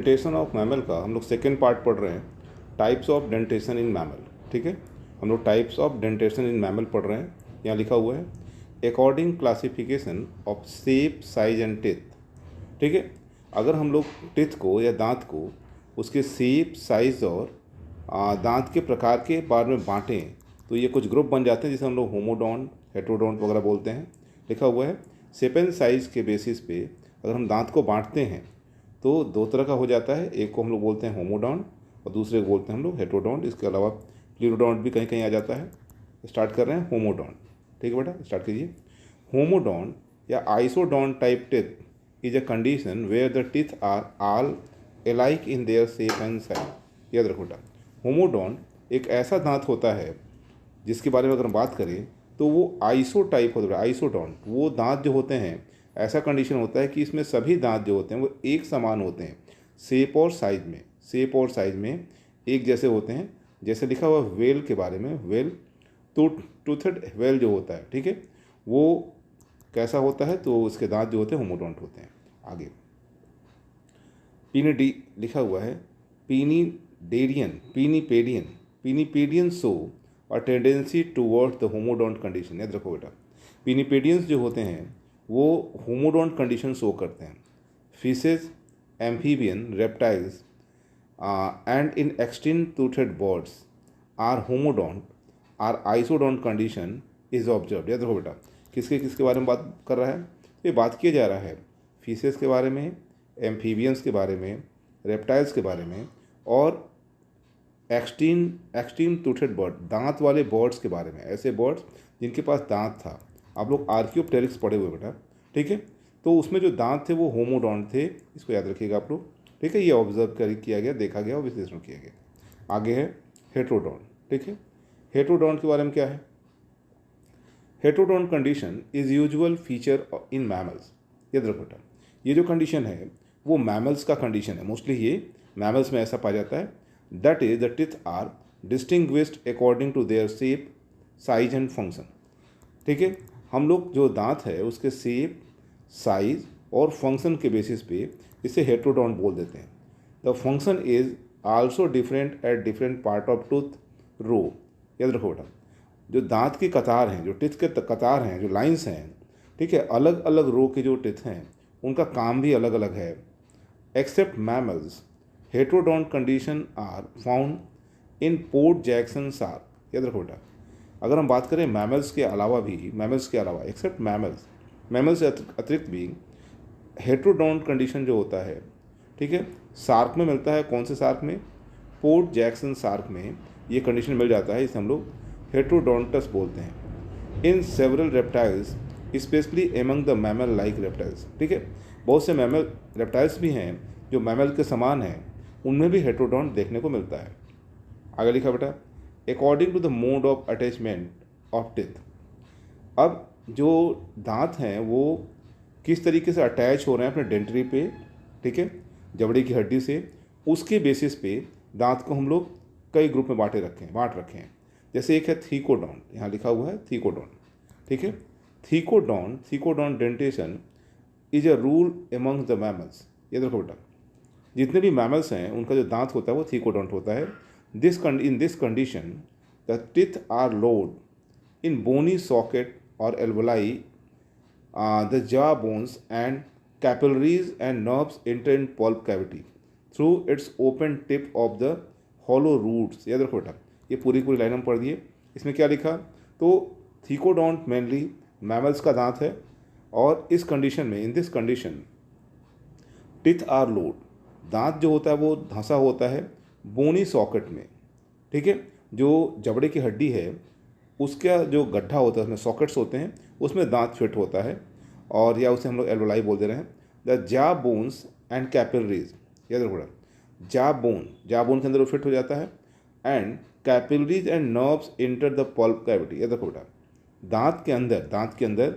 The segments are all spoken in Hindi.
डेंटेशन ऑफ मैमल का हम लोग सेकेंड पार्ट पढ़ रहे हैं, types of dentition in mammal. ठीक है, हम लोग types of dentition in mammal पढ़ रहे हैं। यहाँ लिखा हुआ है according classification of shape size and teeth. ठीक है, अगर हम लोग टिथ को या दांत को उसके शेप साइज और दांत के प्रकार के बारे में बांटें तो ये कुछ ग्रुप बन जाते हैं जिसे हम लोग होमोडोंट, हेटेरोडोंट वगैरह बोलते हैं। लिखा हुआ है शेप एंड साइज के बेसिस पे अगर हम दांत को बांटते हैं तो दो तरह का हो जाता है। एक को हम लोग बोलते हैं होमोडोंट और दूसरे को बोलते हैं हम लोग हेटेरोडोंट। इसके अलावा प्लूरोडोंट भी कहीं कहीं आ जाता है। स्टार्ट कर रहे हैं होमोडोंट। ठीक है बेटा, स्टार्ट कीजिए। होमोडोंट या isodont type teeth is a condition where the teeth are all alike in their shape and size. याद रखो बेटा, होमोडोंट एक ऐसा दांत होता है जिसके बारे में अगर हम बात करें तो वो आइसो टाइप होता है। आइसोडोंट वो दांत जो होते हैं, ऐसा कंडीशन होता है कि इसमें सभी दांत जो होते हैं वो एक समान होते हैं शेप और साइज में। शेप और साइज में एक जैसे होते हैं। जैसे लिखा हुआ वेल के बारे में, वेल टूथेड वेल जो होता है, ठीक है, वो कैसा होता है, तो उसके दांत जो होते हैं होमोडोंट होते हैं। आगे पीनीडी लिखा हुआ है पीनीडेरियन, पीनीपेडियन, पीनीपेडियन शो और tendency toward the homodont condition. याद रखो बेटा, पीनीपेडियंस जो होते हैं वो होमोडोंट कंडीशन शो करते हैं। Fishes, amphibians, reptiles and in extinct toothed birds are homodont, are isodont condition is observe. याद रखो बेटा, किसके किसके बारे में बात कर रहा है, ये बात किया जा रहा है फिशेज के बारे में, एम्फीबियंस के बारे में, रेप्टाइल्स के बारे में और एक्सटीन टूथेड बर्ड, दांत वाले बर्ड्स के बारे में। ऐसे बर्ड्स जिनके पास दांत था। आप लोग आर्कियोप्टेरिक्स पढ़े हुए बेटा, ठीक है, तो उसमें जो दांत थे वो होमोडोंट थे। इसको याद रखिएगा आप लोग, ठीक है। ये ऑब्जर्व किया गया, देखा गया और विश्लेषण किया गया। आगे है हेटेरोडोंट। ठीक है, हेटेरोडोंट के बारे में क्या है। Heterodont condition is usual feature in mammals. याद रखो बेटा, ये जो कंडीशन है वो मैमल्स का कंडीशन है। मोस्टली ये मैमल्स में ऐसा पाया जाता है। That is the teeth are distinguished according to their shape, size and function. ठीक है, हम लोग जो दांत है उसके शेप, साइज और फंक्शन के बेसिस पे इसे हेटेरोडोंट बोल देते हैं। The function is also different at different part of tooth row. याद रखो बेटा, जो दांत की कतार हैं, जो टिथ के कतार हैं, जो लाइंस हैं, ठीक है, अलग अलग रो के जो टिथ हैं उनका काम भी अलग अलग है। Except mammals, heterodont condition are found in Port Jackson shark. याद रखो बेटा, अगर हम बात करें मैमल्स के अलावा भी, मैमल्स के अलावा एक्सेप्ट मैमल्स, मैमल्स से अतिरिक्त भी हेटेरोडोंट कंडीशन जो होता है, ठीक है, शार्क में मिलता है। कौन से शार्क में, पोर्ट जैक्सन शार्क में ये कंडीशन मिल जाता है। इसे हम लोग हेटेरोडोंटस बोलते हैं। In several reptiles specially among the mammal like reptiles. ठीक है, बहुत से मैमल रेप्टाइल्स भी हैं जो मैमल के समान हैं, उनमें भी हेटेरोडोंट देखने को मिलता है। आगे लिखा बेटा, according to the mode of attachment of teeth. अब जो दांत हैं वो किस तरीके से अटैच हो रहे हैं अपने डेंटरी पे, ठीक है, जबड़े की हड्डी से, उसके बेसिस पे दांत को हम लोग कई ग्रुप में बांट रखे हैं। जैसे एक है थीकोडोंट, यहाँ लिखा हुआ है थीकोडोंट। ठीक है, thecodont dentition is a rule among the mammals. ये देखो बेटा, जितने भी मैमल्स हैं उनका जो दांत होता है वो थीकोडोंट होता है। In this condition the teeth are lodged in bony socket और alveoli, the jaw bones and capillaries and nerves enter in pulp cavity through its open tip of the hollow roots। याद रखो बेटा, ये पूरी लाइन हम पढ़ दिए। इसमें क्या लिखा, तो थीकोडोंट मेनली मैमल्स का दांत है और इस कंडीशन में, in this condition teeth are load, दांत जो होता है वो धंसा होता है बोनी सॉकेट में। ठीक है, जो जबड़े की हड्डी है उसका जो गड्ढा होता है, उसमें सॉकेट्स होते हैं, उसमें दांत फिट होता है। और या उसे हम लोग एल्वोलाई बोल दे रहे हैं। द जा बोन्स एंड कैपिलरीज। याद रखो, जा बोन के अंदर वो फिट हो जाता है। And capillaries and nerves inter the pulp cavity. याद रखो बेटा, दांत के अंदर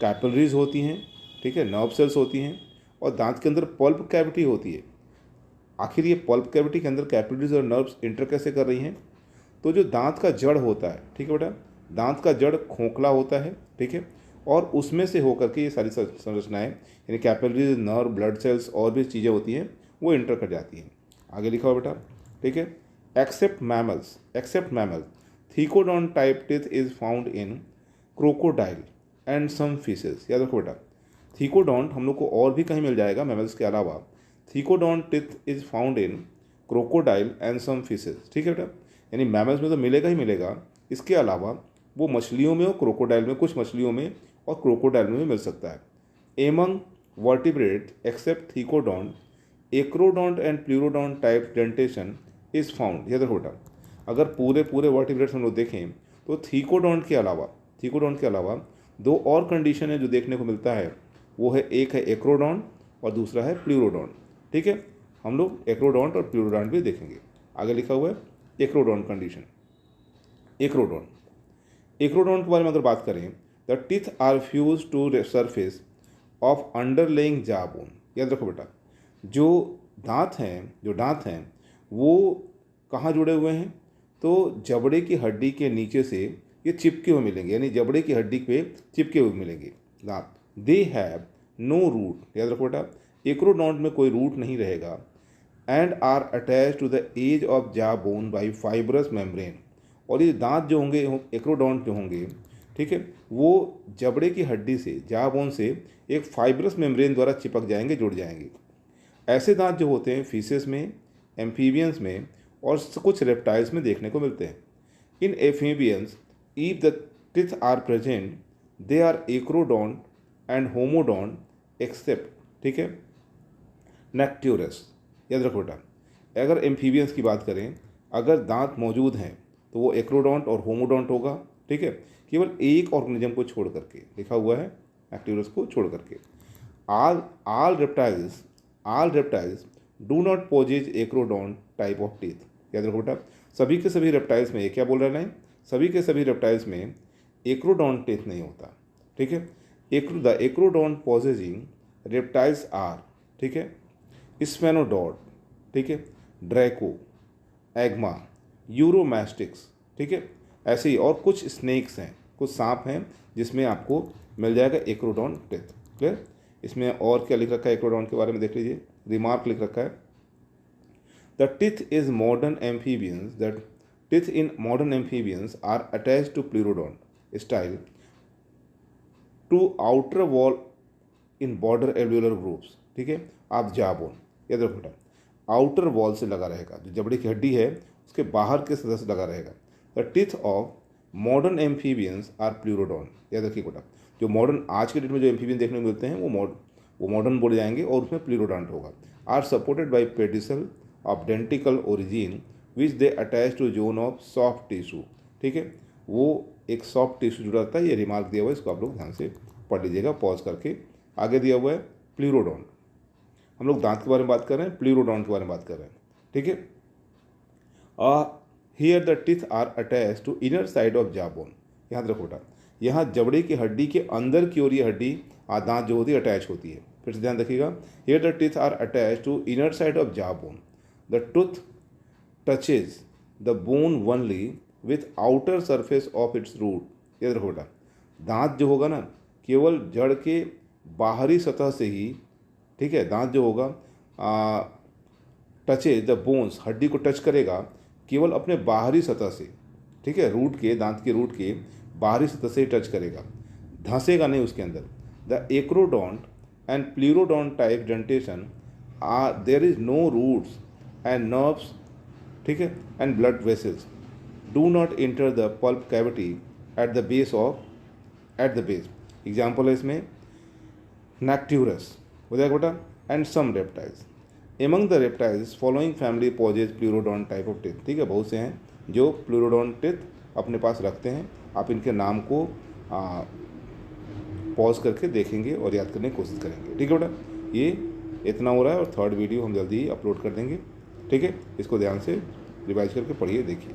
कैपिलरीज होती हैं, ठीक है, नर्व सेल्स होती हैं, और दांत के अंदर पल्प कैविटी होती है। आखिर ये पल्प कैविटी के अंदर कैपिलरीज और नर्व्स इंटर कैसे कर रही हैं, तो जो दांत का जड़ होता है, ठीक है बेटा, दांत का जड़ खोखला होता है, ठीक है, और उसमें से होकर के ये सारी संरचनाएं, यानी कैपिलरीज, नर्व, ब्लड सेल्स और भी चीज़ें होती हैं, वो इंटर कर जाती हैं। आगे लिखा हुआ बेटा, ठीक है। Except mammals thecodont type teeth is found in crocodile and some fishes. याद रखो बेटा, थीकोडॉन्ट हम लोग को और भी कहीं मिल जाएगा मैमल्स के अलावा। Thecodont teeth is found in crocodile and some fishes, ठीक है बेटा। यानी मैमल्स में तो मिलेगा ही मिलेगा, इसके अलावा वो मछलियों में और क्रोकोडाइल में, कुछ मछलियों में और क्रोकोडाइल में भी मिल सकता है। Among vertebrate except thecodont acrodont and pleurodont type dentition is found. याद रखो बेटा, अगर पूरे वर्टिब्रेट्स हम लोग देखें तो थीकोडॉन्ट के अलावा दो और कंडीशन है जो देखने को मिलता है, वो है, एक है एक्रोडॉन्ट और दूसरा है प्लूरोडॉन्ट, ठीक है। हम लोग एक्रोडॉन्ट और प्लूरोडॉन्ट भी देखेंगे। आगे लिखा हुआ है एक्रोडॉन्ट कंडीशन। एक्रोडॉन्ट के बारे में अगर बात करें, the teeth are fuse to surface of underlying jaw bone. याद रखो बेटा, जो दांत हैं वो कहाँ जुड़े हुए हैं, तो जबड़े की हड्डी के नीचे से ये चिपके हुए मिलेंगे, यानी जबड़े की हड्डी पे चिपके हुए मिलेंगे दांत। They have no root. याद रखो बेटा, एक्रोडॉन्ट में कोई रूट नहीं रहेगा। And are attach to the edge of jaw bone by fibrous membrane. और ये दांत जो होंगे, एक्रोडॉन्ट जो होंगे, ठीक है, वो जबड़े की हड्डी से, जॉ बोन से एक फाइब्रस मेम्ब्रेन द्वारा चिपक जाएंगे, जुड़ जाएंगे। ऐसे दांत जो होते हैं फिशेस में, एम्फीबियंस में और कुछ रेप्टाइल्स में देखने को मिलते हैं। In amphibians if the teeth are present they are acrodont and homodont except, ठीक है, नेक्ट्यूरस। याद रखो बेटा, अगर एम्फीबियंस की बात करें, अगर दांत मौजूद हैं तो वो एक्रोडॉन्ट और होमोडॉन्ट होगा, ठीक है, केवल एक ऑर्गेनिज्म को छोड़ करके, लिखा हुआ है नेक्ट्यूरस को छोड़ करके। all reptiles do not possess acrodont type of teeth. याद रखो बेटा, सभी के सभी रेप्टाइल्स में, ये क्या बोल रहे हैं, सभी के सभी रेप्टाइल्स में एक्रोडॉन्ट टीथ नहीं होता, ठीक है। द एक्रोडॉन्ट पॉसेसिंग रेप्टाइल्स आर, ठीक है, स्फेनोडॉट, ठीक है, ड्रैको, एग्मा, यूरोमैस्टिक्स, ठीक है। ऐसे ही और कुछ स्नेक्स हैं, कुछ सांप हैं जिसमें आपको मिल जाएगा एक्रोडॉन्ट टीथ। क्लियर। इसमें और क्या लिख रखा है एक्रोडॉन्ट के बारे में देख लीजिए, रिमार्क लिख रखा है, the teeth is modern amphibians that teeth in modern amphibians are attach to pleurodont style to outer wall in border alveolar groups, ठीक है। आप जॉ बोन, याद रखो बेटा, आउटर वॉल से लगा रहेगा, जो जबड़े की हड्डी है उसके बाहर के सदस्य लगा रहेगा। The teeth of modern amphibians are pleurodont. याद रखिए बेटा, जो मॉडर्न आज के डेट में जो एम्फीबियन देखने को मिलते हैं वो मॉडर्न बोले जाएंगे और उसमें प्लूरोडॉन्ट होगा। Are supported by pedicel of denticle origin which they attach to zone of soft tissue, ठीक है, वो एक सॉफ्ट टिश्यू जुड़ा रहता है। ये रिमार्क दिया हुआ है, इसको आप लोग ध्यान से पढ़ लीजिएगा पॉज करके। आगे दिया हुआ है प्लूरोडॉन्ट, हम लोग दांत के बारे में बात कर रहे हैं, प्लूरोडॉन्ट के बारे में बात कर रहे हैं, ठीक है। Here the teeth are attach to inner side of jaw bone. याद रखो बेटा, यहाँ जबड़े की हड्डी के अंदर की ओर ये हड्डी दांत जो होती है अटैच होती है। फिर से ध्यान रखिएगा, here the teeth are attach to inner side of jaw bone. The tooth touches the bone only with outer surface of its root. याद रखो बेटा, दांत जो होगा ना, केवल जड़ के बाहरी सतह से ही, ठीक है, दांत जो होगा टचेज द बोन्स, हड्डी को टच करेगा केवल अपने बाहरी सतह से, ठीक है, रूट के, दांत के रूट के बाहरी सतह से टच करेगा, धंसेगा नहीं उसके अंदर। The acrodont and pleurodont type dentition are there is no roots and nerves, ठीक है, and blood vessels do not enter the pulp cavity at the base. Example है इसमें नेक्ट्यूरस हो जाएगा बेटा, and some reptiles. Among the reptiles following family possess pleurodont type of teeth, ठीक है, बहुत से हैं जो प्लूरोडॉन्ट टीथ अपने पास रखते हैं। आप इनके नाम को पॉज करके देखेंगे और याद करने की कोशिश करेंगे, ठीक है बेटा। ये इतना हो रहा है और थर्ड वीडियो हम जल्दी ही अपलोड कर देंगे, ठीक है। इसको ध्यान से रिवाइज करके पढ़िए, देखिए।